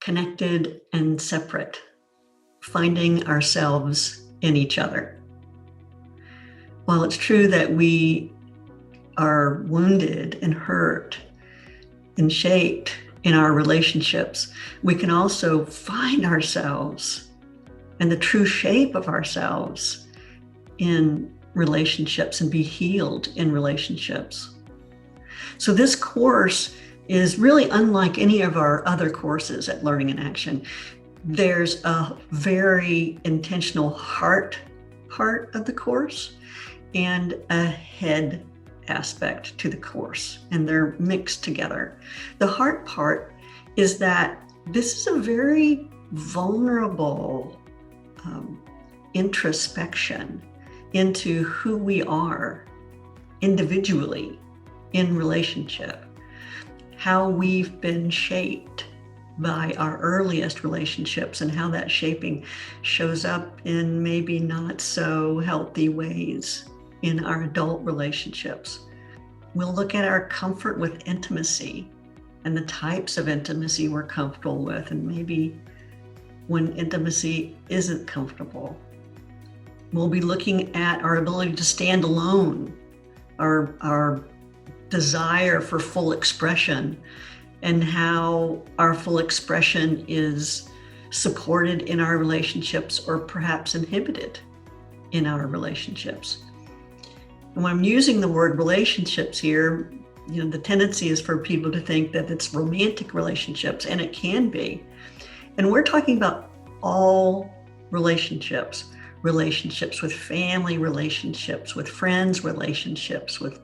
connected and separate, finding ourselves in each other. While it's true that we are wounded and hurt and shaped in our relationships, we can also find ourselves and the true shape of ourselves in relationships and be healed in relationships. So this course is really unlike any of our other courses at Learning in Action. There's a very intentional heart part of the course and a head aspect to the course, and they're mixed together. The heart part is that this is a very vulnerable introspection into who we are individually in relationship, how we've been shaped by our earliest relationships and how that shaping shows up in maybe not so healthy ways in our adult relationships. We'll look at our comfort with intimacy and the types of intimacy we're comfortable with, and maybe when intimacy isn't comfortable. We'll be looking at our ability to stand alone, our desire for full expression, and how our full expression is supported in our relationships or perhaps inhibited in our relationships. And when I'm using the word relationships here, the tendency is for people to think that it's romantic relationships, and it can be. And we're talking about all relationships with family, relationships with friends, relationships with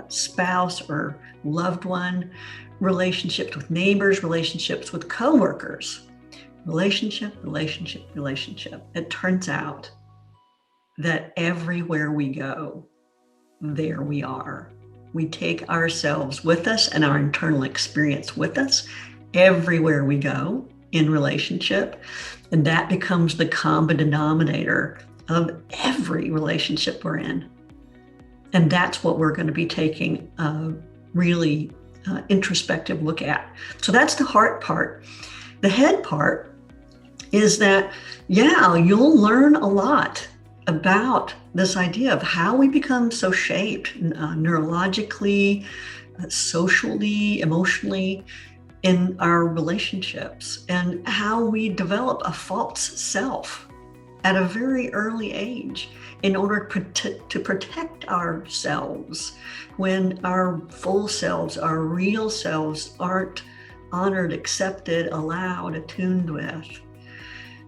spouse or loved one, relationships with neighbors, relationships with coworkers, relationship. It turns out that everywhere we go, there we are. We take ourselves with us and our internal experience with us everywhere we go in relationship. And that becomes the common denominator of every relationship we're in. And that's what we're going to be taking a really introspective look at. So that's the heart part. The head part is that, you'll learn a lot about this idea of how we become so shaped neurologically, socially, emotionally in our relationships, and how we develop a false self at a very early age in order to protect ourselves when our full selves, our real selves aren't honored, accepted, allowed, attuned with.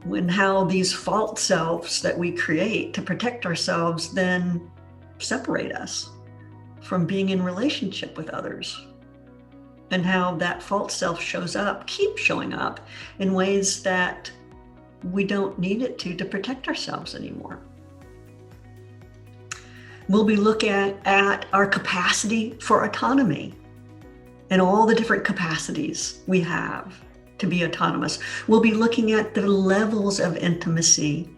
When how these false selves that we create to protect ourselves then separate us from being in relationship with others. And how that false self keeps showing up in ways that we don't need it to protect ourselves anymore. We'll be looking at our capacity for autonomy and all the different capacities we have to be autonomous. We'll be looking at the levels of intimacy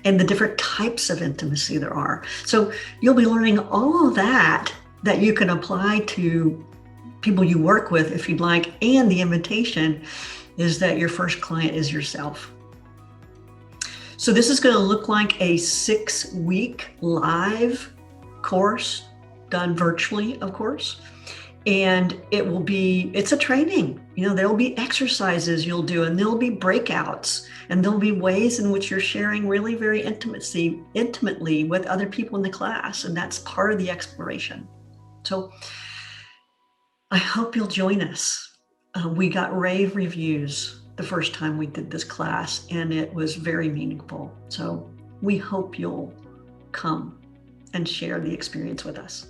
and the different types of intimacy there are. So you'll be learning all of that you can apply to people you work with if you'd like. And the invitation is that your first client is yourself. So this is going to look like a 6-week live course done virtually, of course. And it's a training. There'll be exercises you'll do, and there'll be breakouts, and there'll be ways in which you're sharing really very intimately with other people in the class. And that's part of the exploration. So I hope you'll join us. We got rave reviews the first time we did this class, and it was very meaningful. So we hope you'll come and share the experience with us.